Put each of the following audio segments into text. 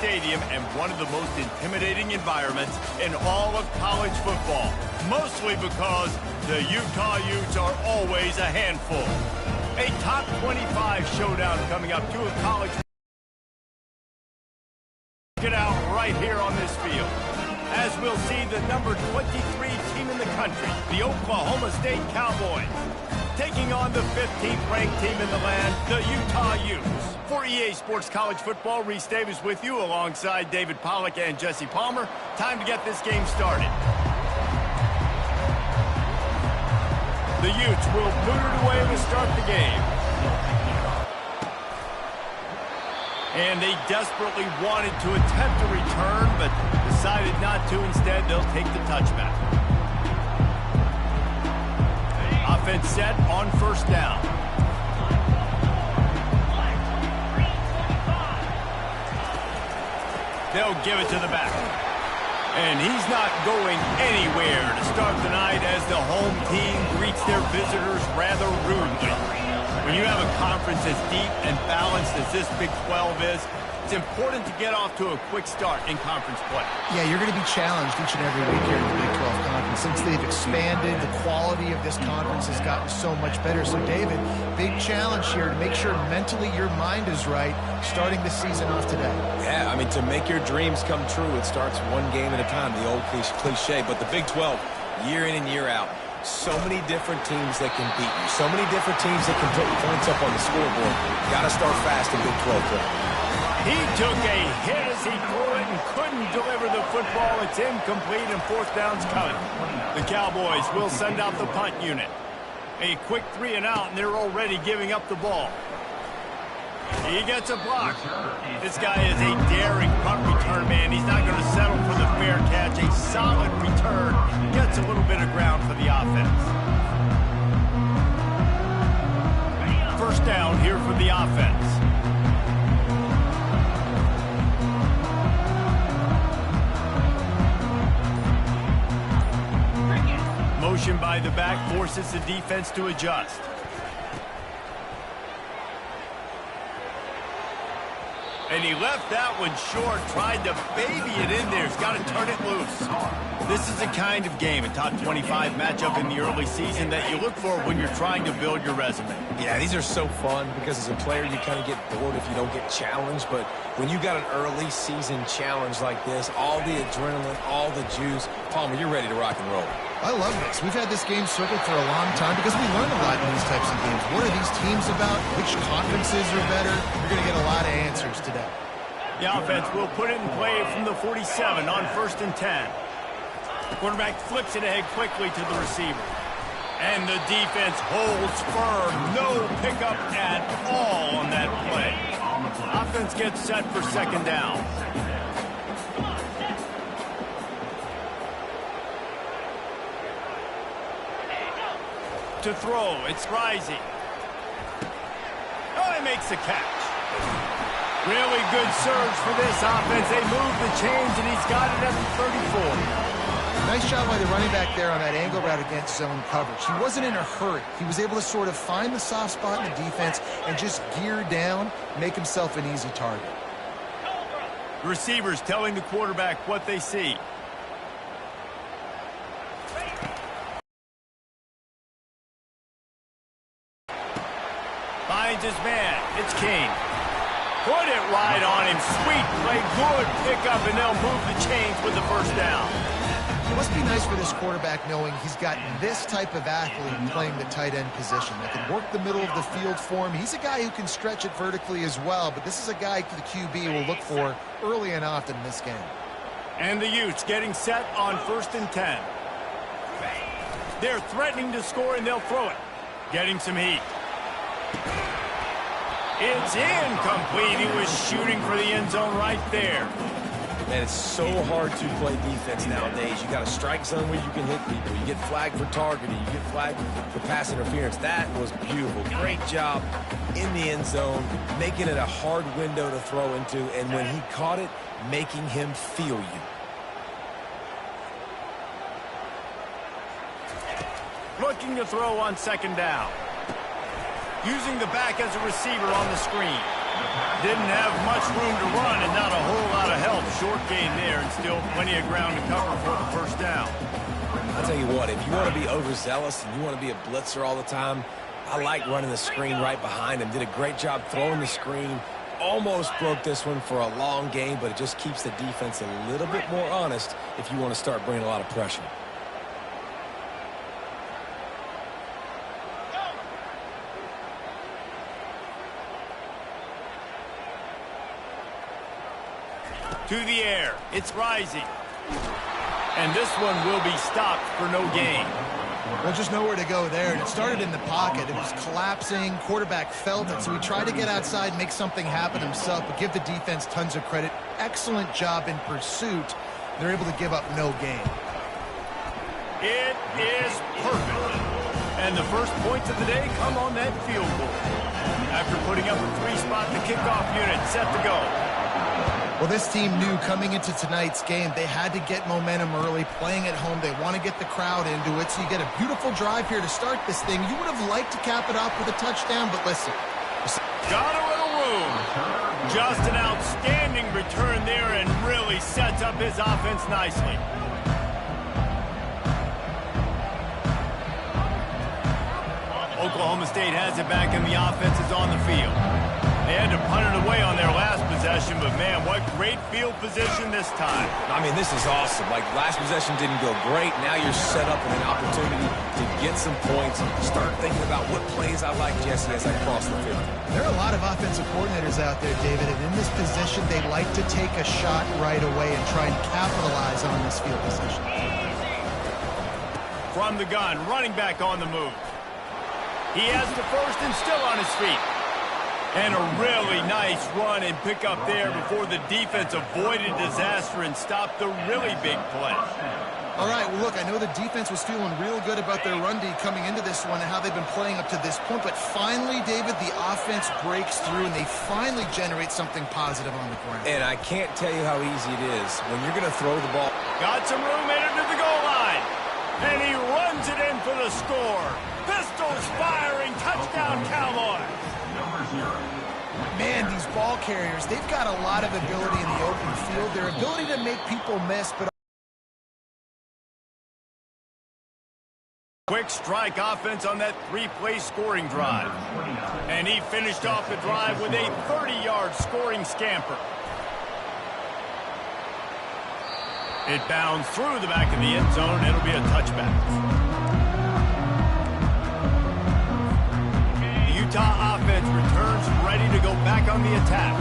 Stadium and one of the most intimidating environments in all of college football, mostly because the Utah Utes are always a handful. A top 25 showdown coming up to a college. Get out right here on this field, as we'll see the number 23 team in the country, the Oklahoma State Cowboys, taking on the 15th ranked team in the land, the Utah Utes. For EA Sports College Football, Reese Davis with you alongside David Pollack and Jesse Palmer. Time to get this game started. The Utes will boot it away to start the game. And they desperately wanted to attempt a return, but decided not to. Instead, they'll take the touchback. Offense set on first down. They'll give it to the back. And he's not going anywhere to start the night as the home team greets their visitors rather rudely. When you have a conference as deep and balanced as this Big 12 is, it's important to get off to a quick start in conference play. Yeah, you're going to be challenged each and every week here in the Big 12 Conference. Since they've expanded, the quality of this conference has gotten so much better. So, David, big challenge here to make sure mentally your mind is right starting the season off today. Yeah, I mean, to make your dreams come true, it starts one game at a time, the old cliche. But the Big 12, year in and year out, so many different teams that can beat you. So many different teams that can put points up on the scoreboard. Got to start fast in Big 12 play. He took a hit as he threw it and couldn't deliver the football. It's incomplete and fourth down's coming. The Cowboys will send out the punt unit. A quick 3 and out, and they're already giving up the ball. He gets a block. This guy is a daring punt return man. He's not going to settle for the fair catch. A solid return. Gets a little bit of ground for the offense. First down here for the offense. Motion by the back forces the defense to adjust. And he left that one short, tried to baby it in there. He's got to turn it loose. This is the kind of game, a top 25 matchup in the early season, that you look for when you're trying to build your resume. Yeah, these are so fun because as a player, you kind of get bored if you don't get challenged. But when you got an early season challenge like this, all the adrenaline, all the juice, Palmer, you're ready to rock and roll. I love this. We've had this game circled for a long time because we learn a lot in these types of games. What are these teams about? Which conferences are better? You're going to get a lot of answers today. The offense will put it in play from the 47 on 1st and 10. The quarterback flips it ahead quickly to the receiver. And the defense holds firm. No pickup at all on that play. Offense gets set for second down. To throw, it's Rising. Oh, he makes the catch. Really good surge for this offense. They move the chains, and he's got it at the 34. Nice job by the running back there on that angle route against zone coverage. He wasn't in a hurry. He was able to sort of find the soft spot in the defense and just gear down, make himself an easy target. Receivers telling the quarterback what they see. Finds his man. It's King. Put it right on him. Sweet play. Good pickup, and they'll move the chains with the first down. It must be nice for this quarterback knowing he's got this type of athlete playing the tight end position that can work the middle of the field for him. He's a guy who can stretch it vertically as well, but this is a guy the QB will look for early and often in this game. And the Utes getting set on 1st and 10. They're threatening to score, and they'll throw it. Getting some heat. It's incomplete. He was shooting for the end zone right there. Man, it's so hard to play defense nowadays. You got a strike zone where you can hit people. You get flagged for targeting. You get flagged for pass interference. That was beautiful. Great job in the end zone, making it a hard window to throw into, and when he caught it, making him feel you. Looking to throw on second down. Using the back as a receiver on the screen. Didn't have much room to run and not a whole lot of help. Short gain there and still plenty of ground to cover for the first down. I'll tell you what, if you want to be overzealous and you want to be a blitzer all the time, I like running the screen right behind him. Did a great job throwing the screen. Almost broke this one for a long game, but it just keeps the defense a little bit more honest if you want to start bringing a lot of pressure. To the air. It's rising. And this one will be stopped for no gain. Well, just nowhere to go there. And it started in the pocket. It was collapsing. Quarterback felt it, so he tried to get outside, make something happen himself, but give the defense tons of credit. Excellent job in pursuit. They're able to give up no gain. It is perfect. And the first points of the day come on that field goal. After putting up a 3-spot, the kickoff unit set to go. Well, this team knew coming into tonight's game they had to get momentum early, playing at home. They want to get the crowd into it, so you get a beautiful drive here to start this thing. You would have liked to cap it off with a touchdown, but listen. Got a little room. Just an outstanding return there and really sets up his offense nicely. Oklahoma State has it back and the offense is on the field. They had to punt it away on their last possession, but man, what great field position this time. I mean, this is awesome. Like, last possession didn't go great. Now you're set up with an opportunity to get some points. Start thinking about what plays I like, Jesse, as I cross the field. There are a lot of offensive coordinators out there, David, and in this position, they like to take a shot right away and try and capitalize on this field position. From the gun, running back on the move. He has the first and still on his feet. And a really nice run and pick up there before the defense avoided disaster and stopped the really big play. All right, well, look, I know the defense was feeling real good about their run D coming into this one and how they've been playing up to this point, but finally, David, the offense breaks through and they finally generate something positive on the ground. And I can't tell you how easy it is when you're going to throw the ball. Got some room headed to the goal line. And he runs it in for the score. Pistols firing, touchdown Cowboys. Man, these ball carriers, they've got a lot of ability in the open field. Their ability to make people miss, but quick strike offense on that 3-play scoring drive. And he finished off the drive with a 30-yard scoring scamper. It bounds through the back of the end zone. It'll be a touchback. Utah offense returns ready to go back on the attack.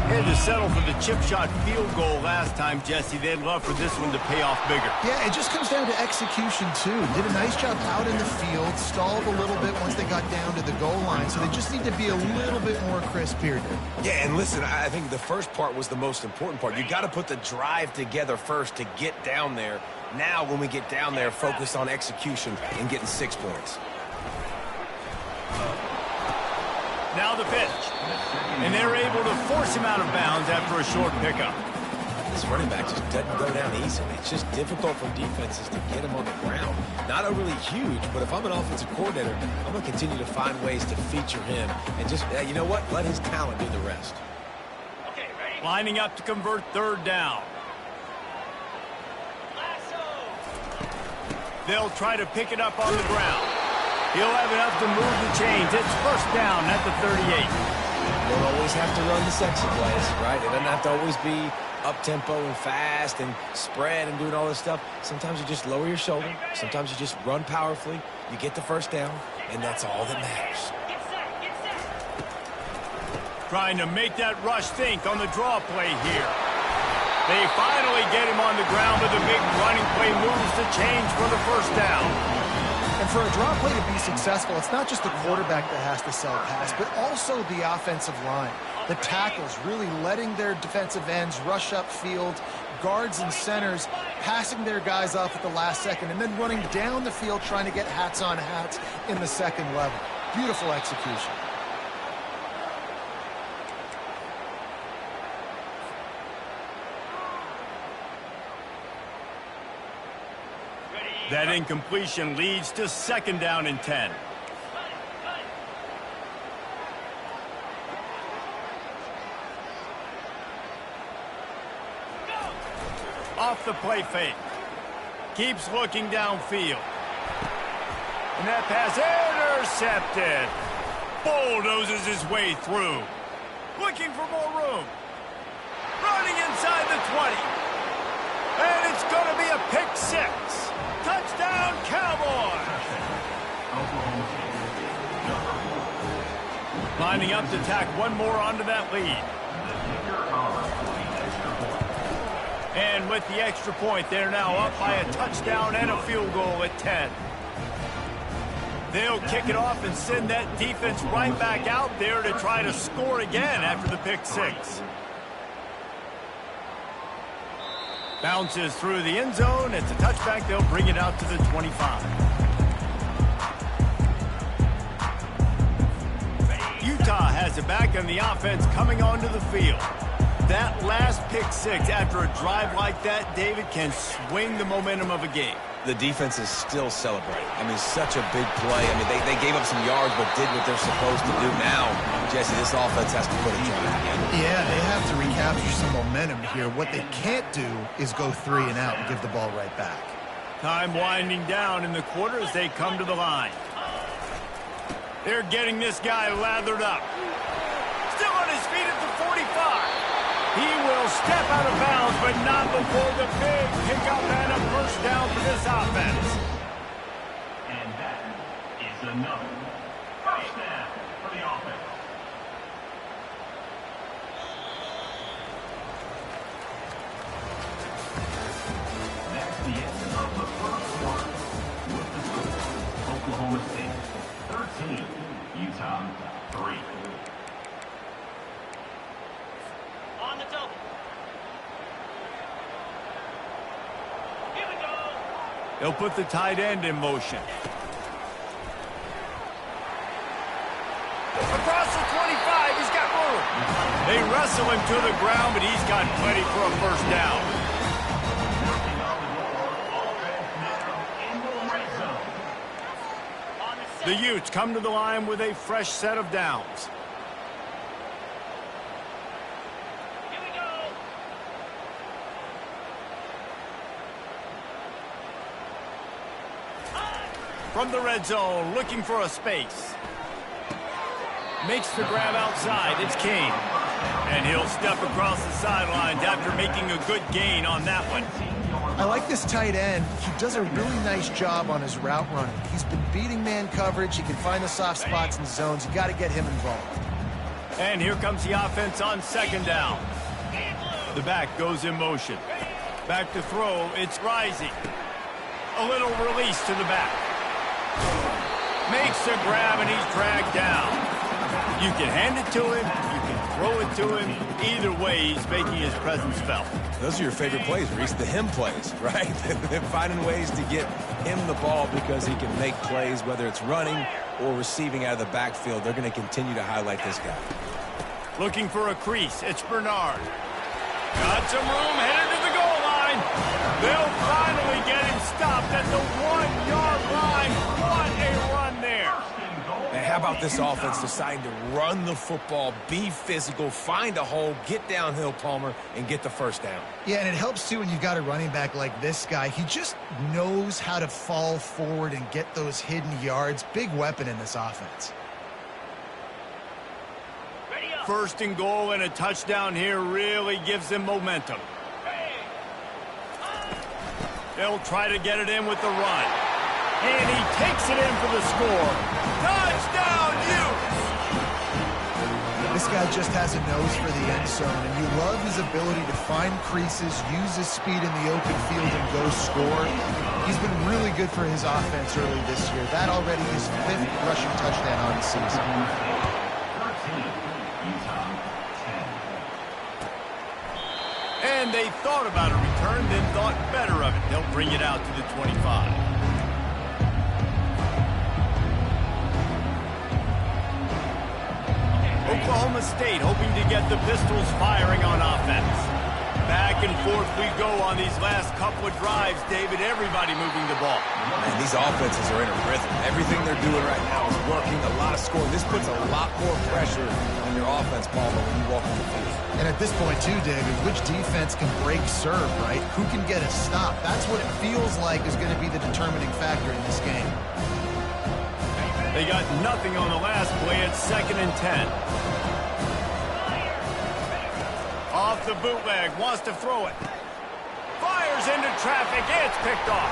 Had to settle for the chip shot field goal last time, Jesse. They'd love for this one to pay off bigger. Yeah, it just comes down to execution, too. Did a nice job out in the field, stalled a little bit once they got down to the goal line, so they just need to be a little bit more crisp here. Yeah, and listen, I think the first part was the most important part. You got to put the drive together first to get down there. Now, when we get down there, focus on execution and getting 6 points. Now the pitch. And they're able to force him out of bounds after a short pickup. This running back just doesn't go down easily. It's just difficult for defenses to get him on the ground. Not overly huge, but if I'm an offensive coordinator, I'm going to continue to find ways to feature him. And just, you know what? Let his talent do the rest. Okay, ready? Lining up to convert third down. They'll try to pick it up on the ground. He'll have enough to move the chains. It's first down at the 38. You don't always have to run the sexy plays, right? It doesn't have to always be up-tempo and fast and spread and doing all this stuff. Sometimes you just lower your shoulder. Sometimes you just run powerfully. You get the first down, and that's all that matters. Trying to make that rush think on the draw play here. They finally get him on the ground with a big running play, moves the chains for the first down. And for a draw play to be successful, it's not just the quarterback that has to sell pass, but also the offensive line. The tackles really letting their defensive ends rush upfield, guards and centers passing their guys off at the last second, and then running down the field trying to get hats on hats in the second level. Beautiful execution. That incompletion leads to second down and 10. the play fake. Keeps looking downfield. And that pass intercepted. Bulldozes his way through. Looking for more room. Running inside the 20. And it's going to be a pick six. Touchdown, Cowboys. Lining up to tack one more onto that lead. And with the extra point, they're now up by a touchdown and a field goal at 10. They'll kick it off and send that defense right back out there to try to score again after the pick six. Bounces through the end zone. It's a touchback. They'll bring it out to the 25. Utah has it back, and the offense coming onto the field. That last pick six after a drive like that, David, can swing the momentum of a game. The defense is still celebrating. I mean, such a big play. I mean, they gave up some yards but did what they're supposed to do. Now, Jesse, this offense has to put a try again. Yeah, they have to recapture some momentum here. What they can't do is go 3 and out and give the ball right back. Time winding down in the quarter as they come to the line. They're getting this guy lathered up. Still on his feet at the 45. He will step out of bounds, but not before the big pickup and a first down for this offense. And that is another first down for the offense. That's the end of the first quarter. With the score, Oklahoma State 13, Utah 3. On the double. Here we go. They'll put the tight end in motion. Across the 25, he's got room. They wrestle him to the ground, but he's got plenty for a first down. The Utes come to the line with a fresh set of downs. Here we go. From the red zone, looking for a space. Makes the grab outside. It's Kane. And he'll step across the sidelines after making a good gain on that one. I like this tight end. He does a really nice job on his route running. He's been beating man coverage. He can find the soft spots and zones. You got to get him involved. And here comes the offense on second down. The back goes in motion. Back to throw. It's Rising. A little release to the back. Makes the grab, and he's dragged down. You can hand it to him. You can throw it to him. Either way, he's making his presence felt. Those are your favorite plays, Reese, the him plays, right? They're finding ways to get him the ball because he can make plays, whether it's running or receiving out of the backfield. They're going to continue to highlight this guy. Looking for a crease. It's Bernard. Got some room, headed to the goal line. They'll finally get him stopped at the 1-yard line. What a run there. And how about this offense deciding to run the football, be physical, find a hole, get downhill, Palmer, and get the first down. Yeah, and it helps, too, when you've got a running back like this guy. He just knows how to fall forward and get those hidden yards. Big weapon in this offense. First and goal and a touchdown here really gives them momentum. They'll try to get it in with the run. And he takes it in for the score. Touchdown, Utes! This guy just has a nose for the end zone, and you love his ability to find creases, use his speed in the open field, and go score. He's been really good for his offense early this year. That already his 5th rushing touchdown on the season. And they thought about a return, then thought better of it. They'll bring it out to the 25. Oklahoma State hoping to get the Pistols firing on offense. Back and forth we go on these last couple of drives, David. Everybody moving the ball. Man, these offenses are in a rhythm. Everything they're doing right now is working. A lot of scoring. This puts a lot more pressure on your offense, Palmer, when you walk on the field. And at this point, too, David, which defense can break serve, right? Who can get a stop? That's what it feels like is going to be the determining factor in this game. They got nothing on the last play. It's 2nd and 10. Off the bootleg, wants to throw it. Fires into traffic, it's picked off.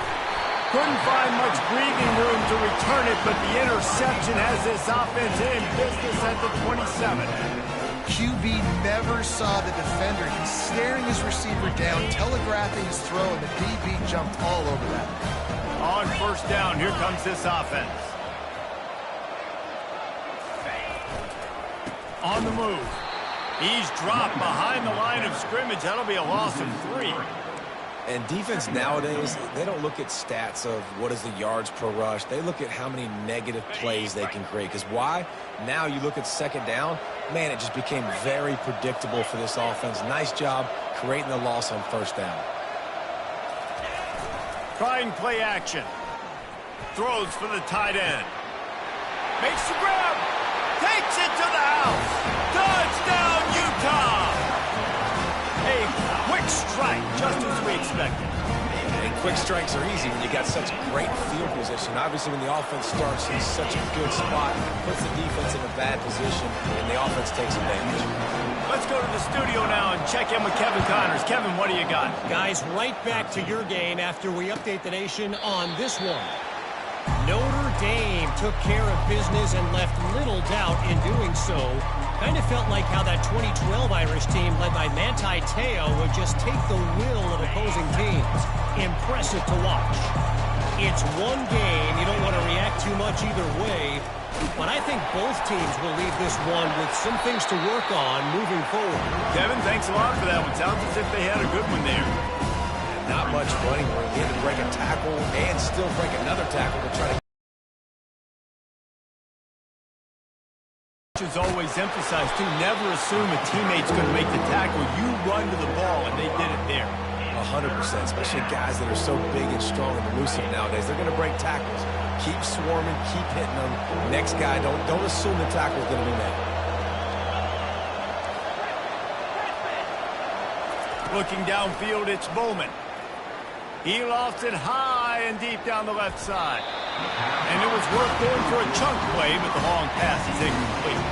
Couldn't find much breathing room to return it, but the interception has this offense in business at the 27. QB never saw the defender. He's staring his receiver down, telegraphing his throw, and the DB jumped all over that. On 1st down, here comes this offense. On the move. He's dropped behind the line of scrimmage. That'll be a loss of 3. And defense nowadays, they don't look at stats of what is the yards per rush. They look at how many negative plays they can create. Because why? Now you look at 2nd down, man, it just became very predictable for this offense. Nice job creating the loss on 1st down. Trying play action. Throws for the tight end. Makes the grab. Takes it to the house. Touchdown, Utah. A quick strike, just as we expected. And quick strikes are easy when you got such great field position. Obviously, when the offense starts in such a good spot, puts the defense in a bad position, and the offense takes advantage. Let's go to the studio now and check in with Kevin Connors. Kevin, what do you got? Guys, right back to your game after we update the nation on this one. Notre Dame took care of business and left little doubt in doing so. Kind of felt like how that 2012 Irish team led by Manti Te'o would just take the will of opposing teams. Impressive to watch. It's one game. You don't want to react too much either way. But I think both teams will leave this one with some things to work on moving forward. Kevin, thanks a lot for that one. Sounds as if they had a good one there. Not much running room. He had to break a tackle and still break another tackle to try to. Is always emphasized too. Never assume a teammate's going to make the tackle. You run to the ball, and they did it there. 100%, especially guys that are so big and strong and elusive nowadays. They're going to break tackles. Keep swarming, keep hitting them. Next guy, don't assume the tackle's going to be made. Looking downfield, it's Bowman. He lofts it high and deep down the left side. And it was worth going for a chunk play, but the long pass is incomplete.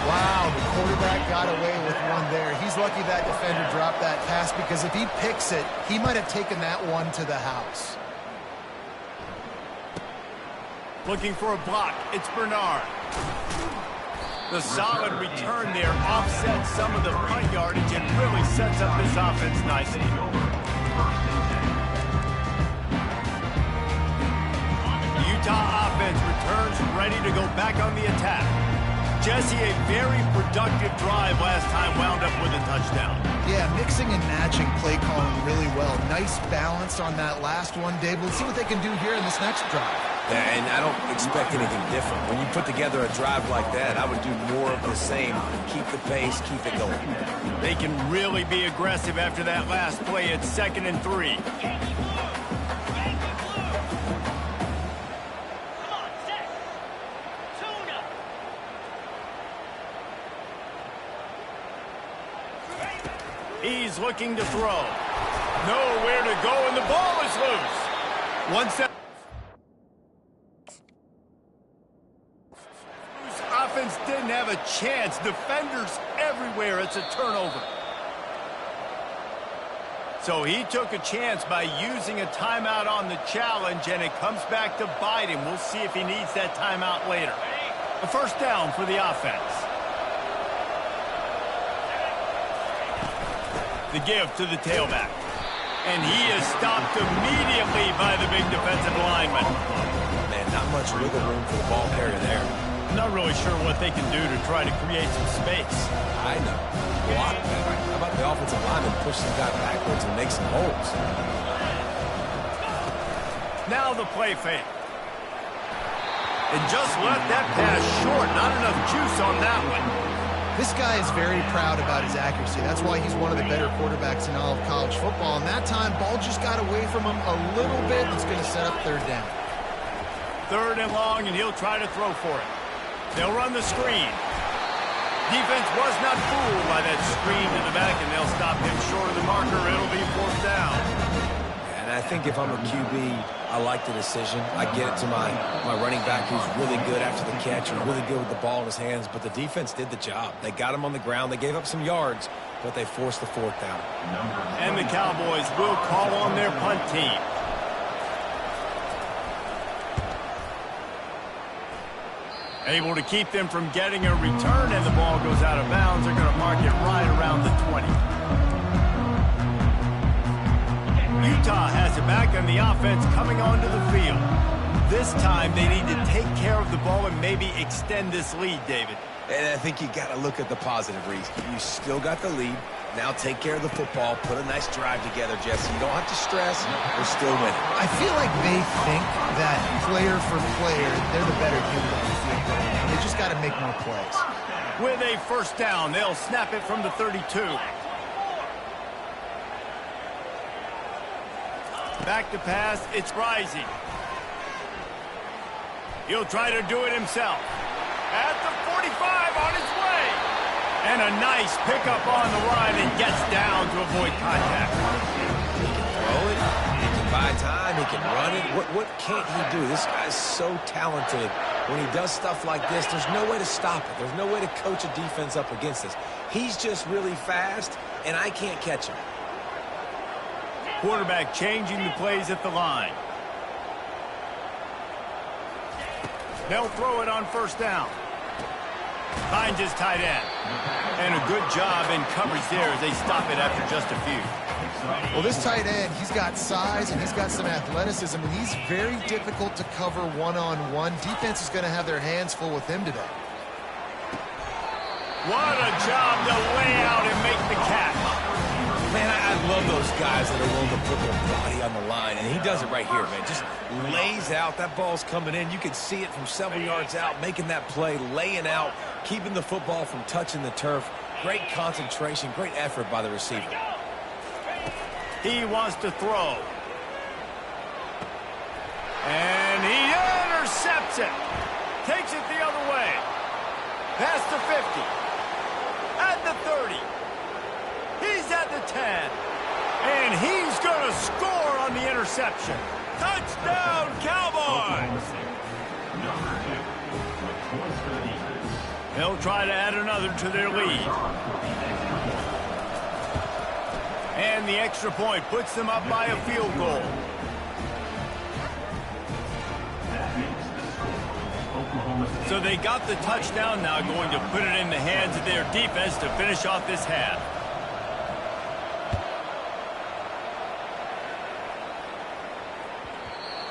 Wow, the quarterback got away with one there. He's lucky that defender dropped that pass because if he picks it, he might have taken that one to the house. Looking for a block. It's Bernard. The solid return there offsets some of the punt yardage and really sets up this offense nicely. Utah offense returns ready to go back on the attack. Jesse, a very productive drive last time, wound up with a touchdown. Yeah, mixing and matching play calling really well. Nice balance on that last one, Dave. Let's see what they can do here in this next drive. Yeah, and I don't expect anything different. When you put together a drive like that, I would do more of the same. Keep the pace, keep it going. They can really be aggressive after that last play. It's 2nd and 3. He's looking to throw. Nowhere to go, and the ball is loose. Once that offense didn't have a chance. Defenders everywhere. It's a turnover. So he took a chance by using a timeout on the challenge, and it comes back to bite him. We'll see if he needs that timeout later. A 1st down for the offense. The give to the tailback. And he is stopped immediately by the big defensive lineman. Man, not much wiggle room for the ball carrier there. I'm not really sure what they can do to try to create some space. I know. Block that. How about the offensive lineman push the guy backwards and make some holes? Now the play fake. And just left that pass short. Not enough juice on that one. This guy is very proud about his accuracy. That's why he's one of the better quarterbacks in all of college football. And that time, ball just got away from him a little bit. It's going to set up third down. Third and long, and he'll try to throw for it. They'll run the screen. Defense was not fooled by that screen to the back, and they'll stop him short of the marker. It'll be fourth down. And I think if I'm a QB, I like the decision. I get it to my running back who's really good after the catch and really good with the ball in his hands, but the defense did the job. They got him on the ground. They gave up some yards, but they forced the fourth down. And the Cowboys will call on their punt team. Able to keep them from getting a return, and the ball goes out of bounds. They're going to mark it right around the 20. Utah has it back, and the offense coming onto the field. This time they need to take care of the ball and maybe extend this lead, David. And I think you got to look at the positive reason. You still got the lead. Now take care of the football. Put a nice drive together, Jesse. You don't have to stress. We're still winning. I feel like they think that player for player, they're the better unit on the field. They just got to make more plays. With a first down, they'll snap it from the 32. Back to pass, it's Rising. He'll try to do it himself. At the 45, on his way. And a nice pickup on the line and gets down to avoid contact. He can throw it. He can buy time. He can run it. What can't he do? This guy's so talented. When he does stuff like this, there's no way to stop it. There's no way to coach a defense up against this. He's just really fast, and I can't catch him. Quarterback changing the plays at the line. They'll throw it on first down. Finds his tight end. And a good job in coverage there as they stop it after just a few. Well, this tight end, he's got size and he's got some athleticism, and he's very difficult to cover one-on-one. Defense is going to have their hands full with him today. What a job to lay out and make the catch. Man, I love those guys that are willing to put their body on the line, and he does it right here, man. Just lays out. That ball's coming in. You can see it from several yards out, making that play, laying out, keeping the football from touching the turf. Great concentration, great effort by the receiver. He wants to throw. And he intercepts it. Takes it the other way. Past the 50. At the 30. He's at the 10. And he's going to score on the interception. Touchdown, Cowboys! They'll try to add another to their lead. And the extra point puts them up by a field goal. So they got the touchdown, now going to put it in the hands of their defense to finish off this half.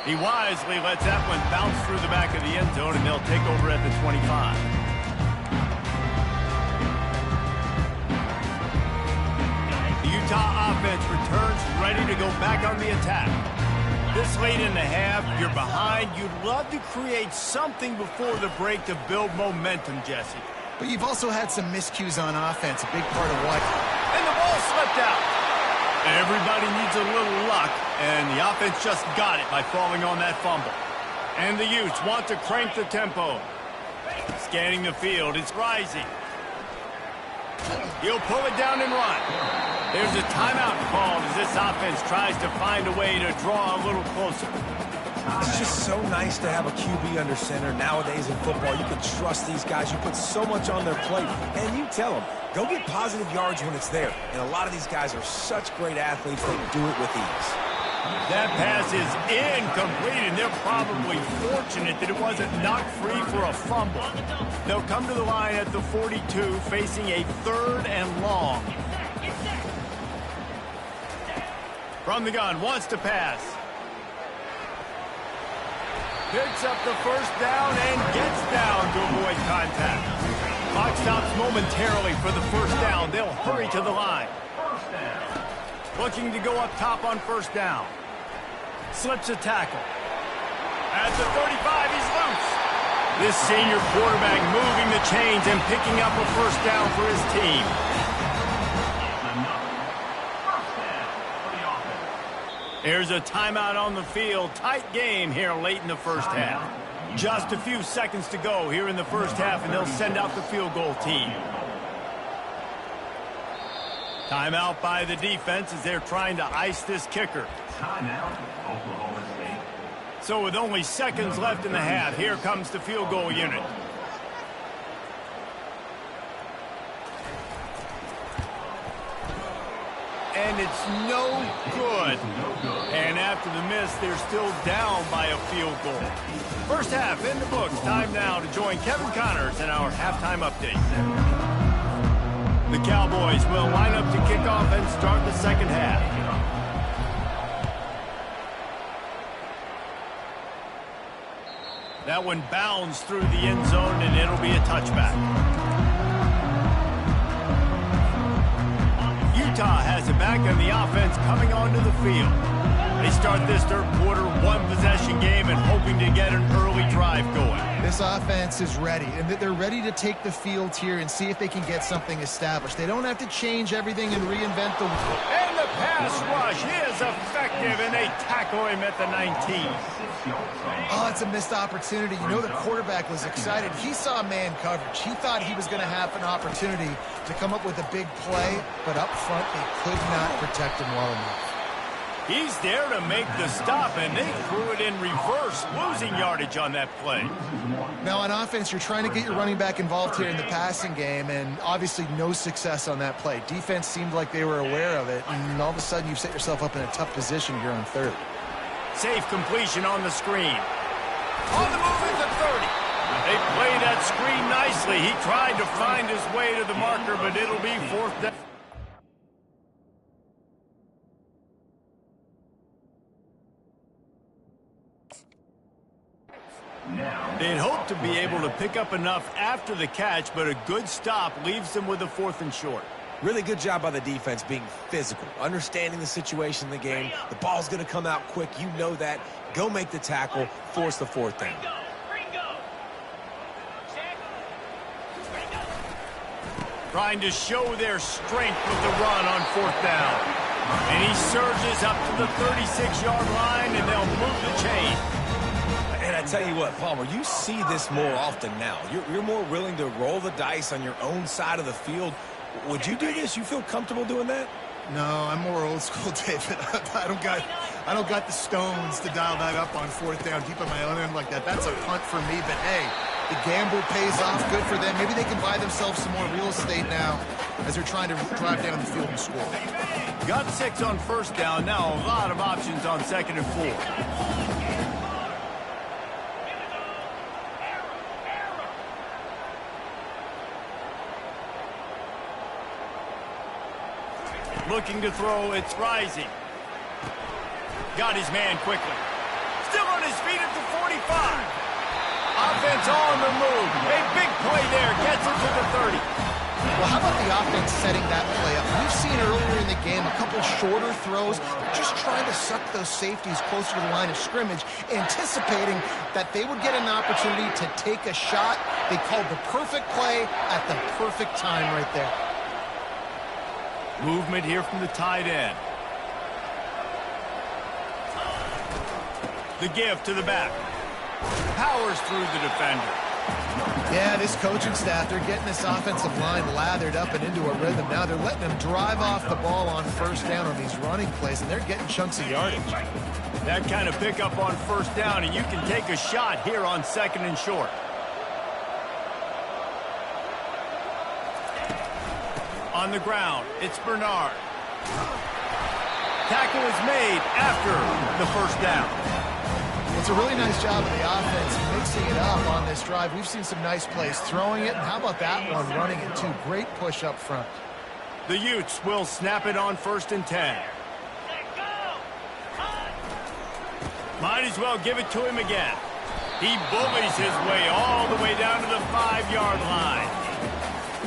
He wisely lets that one bounce through the back of the end zone, and they'll take over at the 25. The Utah offense returns ready to go back on the attack. This late in the half, you're behind. You'd love to create something before the break to build momentum, Jesse. But you've also had some miscues on offense, a big part of what... And the ball slipped out. Everybody needs a little luck, and the offense just got it by falling on that fumble. And the Utes want to crank the tempo. Scanning the field, it's Rising. He'll pull it down and run. There's a timeout called as this offense tries to find a way to draw a little closer. It's just so nice to have a QB under center. Nowadays in football, you can trust these guys. You put so much on their plate, and you tell them, go get positive yards when it's there. And a lot of these guys are such great athletes, they do it with ease. That pass is incomplete, and they're probably fortunate that it wasn't knocked free for a fumble. They'll come to the line at the 42, facing a third and long. From the gun, wants to pass. Picks up the first down and gets down to avoid contact. Clock stops momentarily for the first down. They'll hurry to the line. Looking to go up top on first down. Slips a tackle. At the 35, he's loose. This senior quarterback moving the chains and picking up a first down for his team. There's a timeout on the field. Tight game here late in the first half. Just a few seconds to go here in the first half, and they'll send out the field goal team. Timeout by the defense as they're trying to ice this kicker. Timeout, Oklahoma State. So with only seconds left in the half, here comes the field goal unit. And it's no good. And after the miss, they're still down by a field goal. First half in the books. Time now to join Kevin Connors in our halftime update. The Cowboys will line up to kick off and start the second half. That one bounds through the end zone, and it'll be a touchback. Utah has it back on the offense coming onto the field. They start this third quarter one-possession game and hoping to get an early drive going. This offense is ready, and they're ready to take the field here and see if they can get something established. They don't have to change everything and reinvent the wheel. And the pass rush is effective, and they tackle him at the 19. Oh, it's a missed opportunity. You know the quarterback was excited. He saw man coverage. He thought he was going to have an opportunity to come up with a big play, but up front they could not protect him well enough. He's there to make the stop, and they threw it in reverse, losing yardage on that play. Now, on offense, you're trying to get your running back involved here in the passing game, and obviously no success on that play. Defense seemed like they were aware of it, and all of a sudden you've set yourself up in a tough position here on third. Safe completion on the screen. On the move at the 30. They play that screen nicely. He tried to find his way to the marker, but it'll be fourth down. They'd hope to be able to pick up enough after the catch, but a good stop leaves them with a 4th and short. Really good job by the defense being physical, understanding the situation in the game. The ball's going to come out quick. You know that. Go make the tackle, force the 4th down. Trying to show their strength with the run on 4th down. And he surges up to the 36-yard line, and they'll move the chain. And I tell you what, Palmer, you see this more often now. You're more willing to roll the dice on your own side of the field. Would you do this? You feel comfortable doing that? No, I'm more old school, David. I don't got the stones to dial that up on 4th down, deep on my own end like that. That's a punt for me, but hey, the gamble pays off. Good for them. Maybe they can buy themselves some more real estate now as they're trying to drive down the field and score. Got 6 on 1st down. Now a lot of options on 2nd and 4. Looking to throw, it's Rising. Got his man quickly. Still on his feet at the 45. Offense on the move. A big play there. Gets it to the 30. Well, how about the offense setting that play up? We've seen earlier in the game a couple shorter throws. They're just trying to suck those safeties closer to the line of scrimmage, anticipating that they would get an opportunity to take a shot. They called the perfect play at the perfect time right there. Movement here from the tight end. The give to the back. Powers through the defender. Yeah, this coaching staff, they're getting this offensive line lathered up and into a rhythm. Now they're letting them drive off the ball on 1st down on these running plays, and they're getting chunks of yardage. That kind of pickup on 1st down, and you can take a shot here on 2nd and short. On the ground, it's Bernard. Tackle is made after the 1st down. It's a really nice job of the offense mixing it up on this drive. We've seen some nice plays throwing it, and how about that one running it too? Great push up front. The Utes will snap it on 1st and 10. Might as well give it to him again. He bullies his way all the way down to the 5-yard line.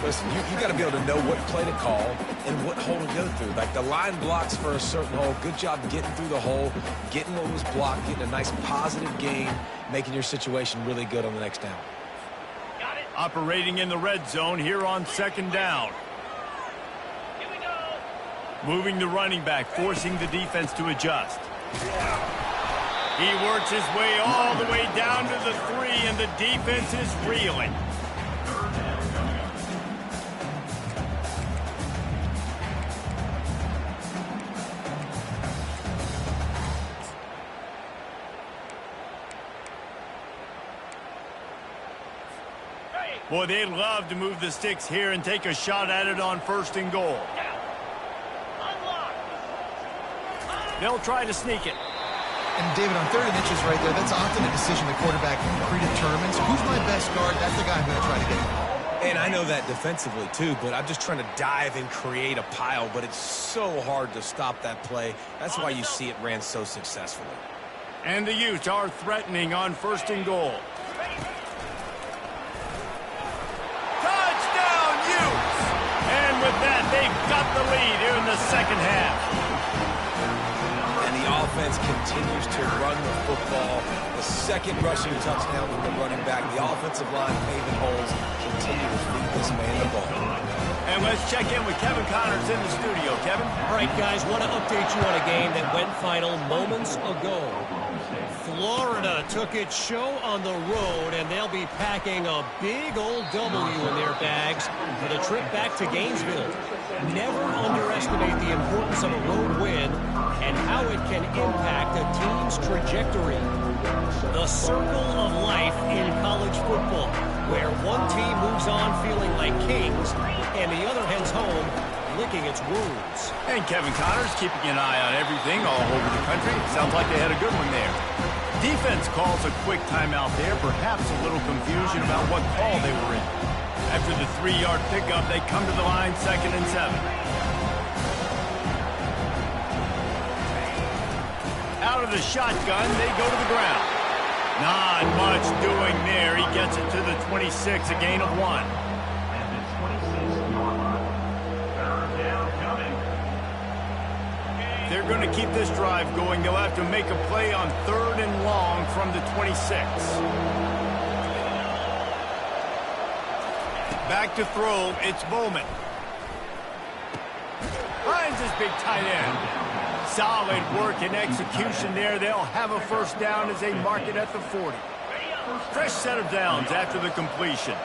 Listen, you got to be able to know what play to call and what hole to go through. Like the line blocks for a certain hole. Good job getting through the hole, getting what was blocked, getting a nice positive gain, making your situation really good on the next down. Operating in the red zone here on second down. Here we go. Moving the running back, forcing the defense to adjust. He works his way all the way down to the 3, and the defense is reeling. Boy, they'd love to move the sticks here and take a shot at it on 1st and goal. They'll try to sneak it. And David, on 3rd and inches right there, that's often a decision the quarterback predetermines. Who's my best guard? That's the guy I'm going to try to get. And I know that defensively too, but I'm just trying to dive and create a pile, but it's so hard to stop that play. That's why you see it ran so successfully. And the Utes are threatening on 1st and goal. With that, they've got the lead here in the second half. And the offense continues to run the football. The second rushing touchdown from the running back. The offensive line paving holes. Continue to feed this man the ball. And let's check in with Kevin Connors in the studio. Kevin? All right, guys, want to update you on a game that went final moments ago. Florida took its show on the road, and they'll be packing a big old W in their bags for the trip back to Gainesville. Never underestimate the importance of a road win and how it can impact a team's trajectory. The circle of life in college football, where one team moves on feeling like kings and the other heads home licking its wounds. And Kevin Connors keeping an eye on everything all over the country. Sounds like they had a good one there. Defense calls a quick timeout there, perhaps a little confusion about what call they were in. After the 3-yard pickup, they come to the line 2nd and 7. Out of the shotgun, they go to the ground. Not much doing there. He gets it to the 26, a gain of 1. They're going to keep this drive going. They'll have to make a play on 3rd and long from the 26. Back to throw. It's Bowman. Finds his big tight end. Solid work and execution there. They'll have a 1st down as they mark it at the 40. Fresh set of downs after the completion.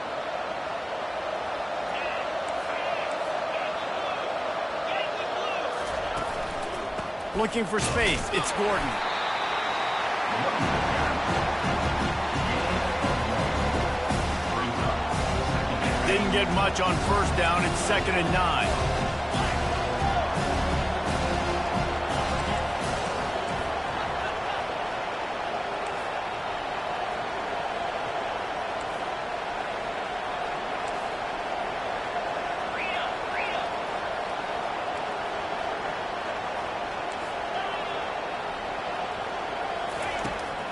Looking for space. It's Gordon. Didn't get much on 1st down. It's 2nd and 9.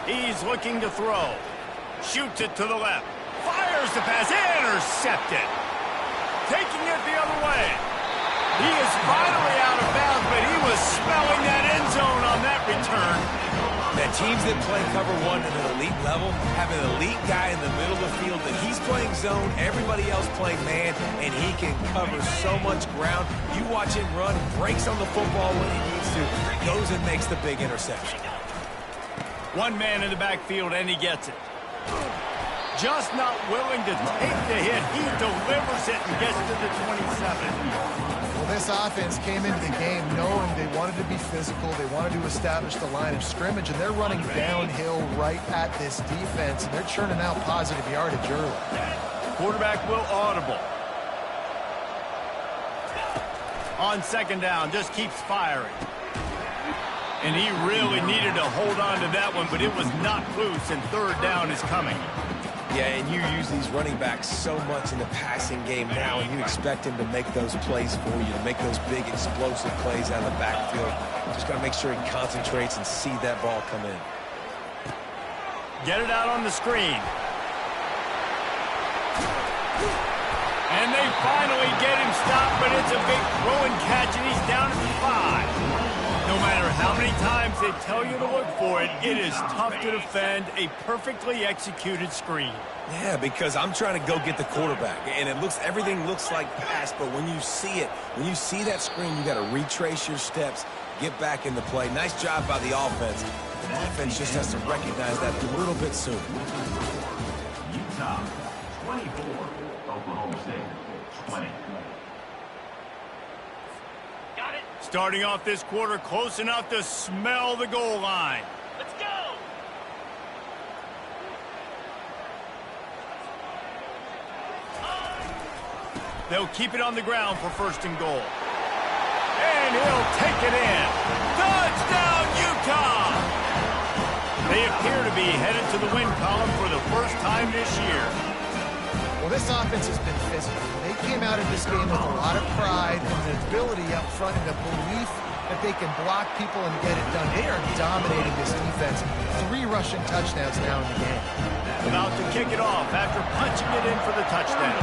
He's looking to throw. Shoots it to the left. Fires the pass. Intercepted. Taking it the other way. He is finally out of bounds, but he was smelling that end zone on that return. That teams that play cover 1 at an elite level have an elite guy in the middle of the field that he's playing zone, everybody else playing man, and he can cover so much ground. You watch him run, breaks on the football when he needs to, goes and makes the big interception. One man in the backfield, and he gets it. Just not willing to take the hit. He delivers it and gets to the 27. Well, this offense came into the game knowing they wanted to be physical. They wanted to establish the line of scrimmage, and they're running downhill right at this defense, and they're churning out positive yardage early. Quarterback will audible. On 2nd down, just keeps firing. And he really needed to hold on to that one, but it was not loose, and 3rd down is coming. Yeah, and you use these running backs so much in the passing game now, and you expect him to make those plays for you, to make those big explosive plays out of the backfield. Just got to make sure he concentrates and see that ball come in. Get it out on the screen. And they finally get him stopped, but it's a big throw and catch, and he's down at the 5. No matter how many times they tell you to look for it, it is tough to defend a perfectly executed screen. Yeah, because I'm trying to go get the quarterback, and everything looks like pass, but when you see it, when you see that screen, you got to retrace your steps, get back into play. Nice job by the offense. The defense just has to recognize that a little bit sooner. Utah, 24. Oklahoma State, 20. Got it. Starting off this quarter close enough to smell the goal line. Let's go. They'll keep it on the ground for first and goal. And he'll take it in. Touchdown, Utah! They appear to be headed to the win column for the first time this year. Well, this offense has been physical. They came out of this game with a lot of pride and the ability up front and the belief that they can block people and get it done. They are dominating this defense. 3 rushing touchdowns now in the game. About to kick it off after punching it in for the touchdown.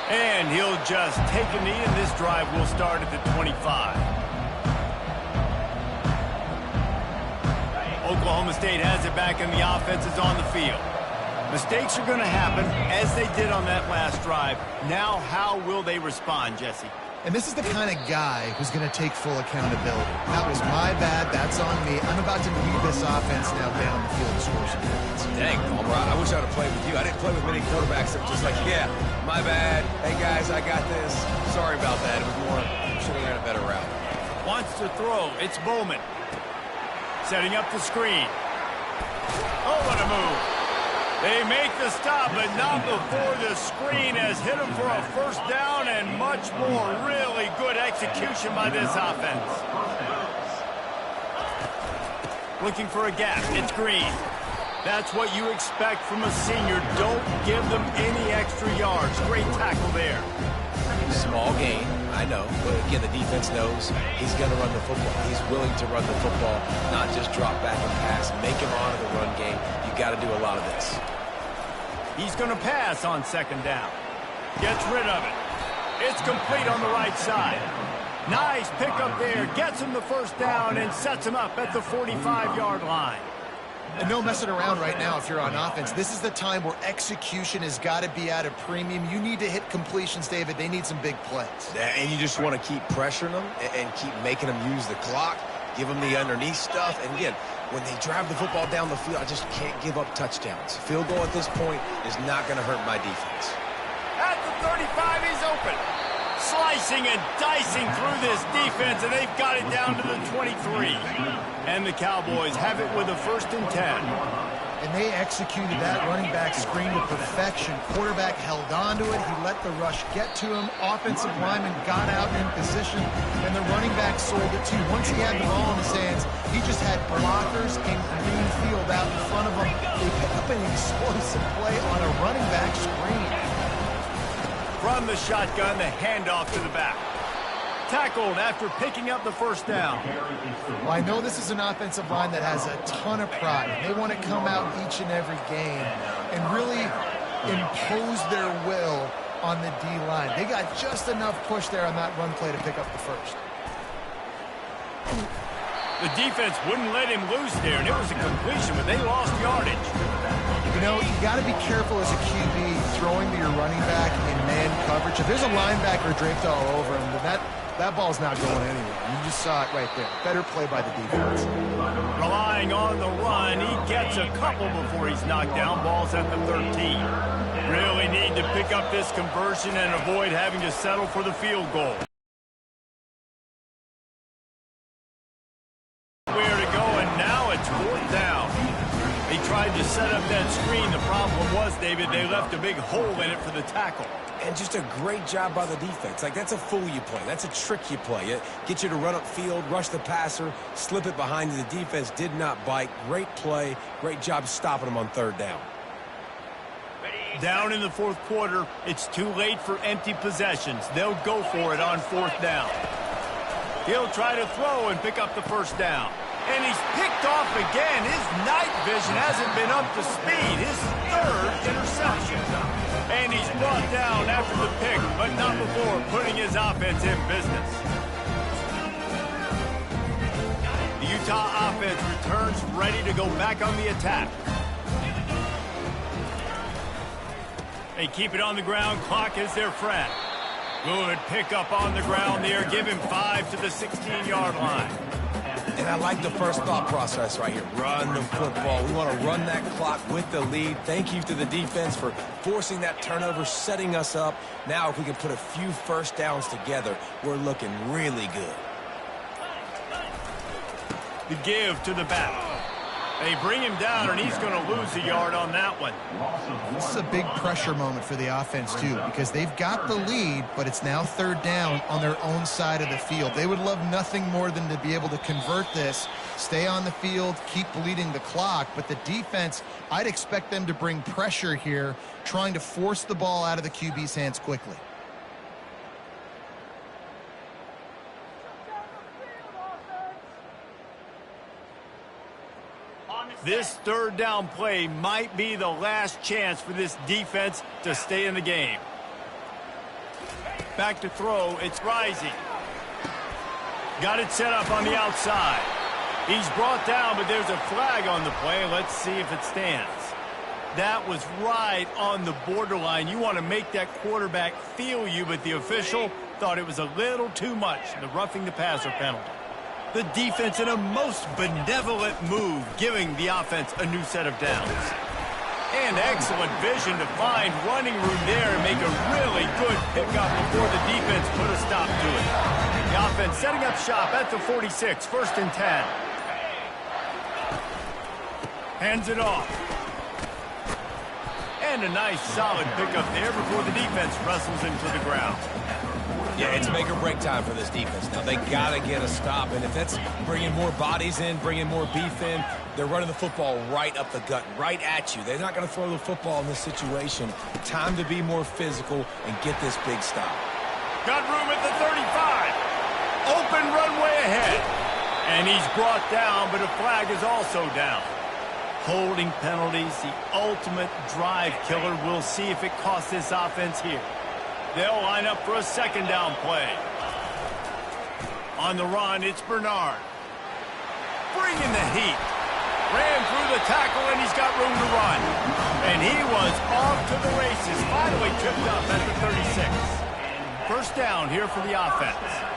And he'll just take a knee, and this drive will start at the 25. Oklahoma State has it back, and the offense is on the field. Mistakes are going to happen, as they did on that last drive. Now, how will they respond, Jesse? And this is the kind of guy who's going to take full accountability. That was my bad. That's on me. I'm about to lead this offense now down the field to score some points. Dang, Palmer, I wish I would have played with you. I didn't play with many quarterbacks that were just like, yeah, my bad. Hey, guys, I got this. Sorry about that. It was more, should have ran a better route. Wants to throw. It's Bowman. Setting up the screen. Oh, what a move. They make the stop, but not before the screen has hit them for a first down and much more. Really good execution by this offense. Looking for a gap. It's Green. That's what you expect from a senior. Don't give them any extra yards. Great tackle there. Small gain, I know. But again, the defense knows he's going to run the football. He's willing to run the football, not just drop back and pass. Make him honor the run game. You got to do a lot of this. He's going to pass on second down. Gets rid of it. It's complete on the right side. Nice pickup there. Gets him the first down and sets him up at the 45-yard line. And no messing around right now if you're on offense. This is the time where execution has got to be at a premium. You need to hit completions, David. They need some big plays. And you just want to keep pressuring them and keep making them use the clock, give them the underneath stuff. And again, when they drive the football down the field, I just can't give up touchdowns. Field goal at this point is not going to hurt my defense. At the 35, he's open. Slicing and dicing through this defense, and they've got it down to the 23. And the Cowboys have it with a 1st and 10. And they executed that running back screen to perfection. Quarterback held on to it. He let the rush get to him. Offensive lineman got out in position, and the running back sold it too. Once he had the ball in his hands, he just had blockers and green field out in front of him. They pick up an explosive play on a running back screen. From the shotgun, the handoff to the back. Tackled after picking up the first down. Well, I know this is an offensive line that has a ton of pride. They want to come out each and every game and really impose their will on the D-line. They got just enough push there on that run play to pick up the first. The defense wouldn't let him loose there, and it was a completion, but they lost yardage. You know, you got to be careful as a QB throwing to your running back in man coverage. If there's a linebacker draped all over him, then that ball's not going anywhere. You just saw it right there. Better play by the defense. Relying on the run, he gets a couple before he's knocked down. Ball's at the 13. Really need to pick up this conversion and avoid having to settle for the field goal. Where to go, and now it's 4th down. They tried to set up that screen. The problem was, David, they left a big hole in it for the tackle. And just a great job by the defense. Like, that's a fool you play. That's a trick you play. It gets you to run upfield, rush the passer, slip it behind you. The defense did not bite. Great play. Great job stopping them on 3rd down. Down in the 4th quarter, it's too late for empty possessions. They'll go for it on 4th down. He'll try to throw and pick up the first down. And he's picked off again. His night vision hasn't been up to speed. His 3rd interception. And he's brought down after the pick, but not before putting his offense in business. The Utah offense returns ready to go back on the attack. They keep it on the ground. Clock is their friend. Good pickup on the ground there. Give him 5 to the 16-yard line. And I like the first thought process right here. Run the football. We want to run that clock with the lead. Thank you to the defense for forcing that turnover, setting us up. Now, if we can put a few first downs together, we're looking really good. The give to the back. They bring him down, and he's going to lose a yard on that one. This is a big pressure moment for the offense, too, because they've got the lead, but it's now third down on their own side of the field. They would love nothing more than to be able to convert this, stay on the field, keep bleeding the clock. But the defense, I'd expect them to bring pressure here, trying to force the ball out of the QB's hands quickly. This third down play might be the last chance for this defense to stay in the game. Back to throw. It's Rising. Got it set up on the outside. He's brought down, but there's a flag on the play. Let's see if it stands. That was right on the borderline. You want to make that quarterback feel you, but the official thought it was a little too much, the roughing the passer penalty. The defense in a most benevolent move, giving the offense a new set of downs. And excellent vision to find running room there and make a really good pickup before the defense put a stop to it. The offense setting up shop at the 46, 1st and 10. Hands it off. And a nice solid pickup there before the defense wrestles into the ground. Yeah, it's make or break time for this defense. Now, they got to get a stop, and if that's bringing more bodies in, bringing more beef in, they're running the football right up the gut, right at you. They're not going to throw the football in this situation. Time to be more physical and get this big stop. Got room at the 35. Open runway ahead. And he's brought down, but a flag is also down. Holding penalties, the ultimate drive killer. We'll see if it costs this offense here. They'll line up for a second down play. On the run, it's Bernard. Bringing the heat. Ran through the tackle, and he's got room to run. And he was off to the races. Finally tripped up at the 36. First down here for the offense.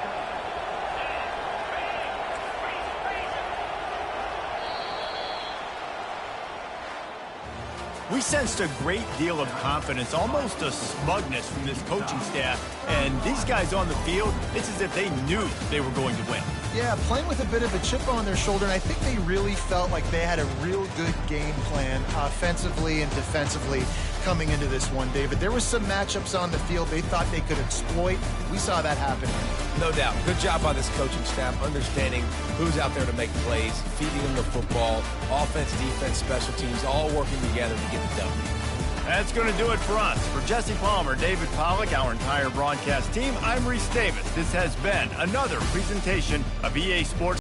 We sensed a great deal of confidence, almost a smugness from this coaching staff. And these guys on the field, it's as if they knew they were going to win. Yeah, playing with a bit of a chip on their shoulder, and I think they really felt like they had a real good game plan offensively and defensively coming into this one, David. There was some matchups on the field they thought they could exploit. We saw that happen. No doubt. Good job by this coaching staff, understanding who's out there to make plays, feeding them the football, offense, defense, special teams, all working together to get the W. That's going to do it for us. For Jesse Palmer, David Pollack, our entire broadcast team, I'm Reese Davis. This has been another presentation of EA Sports.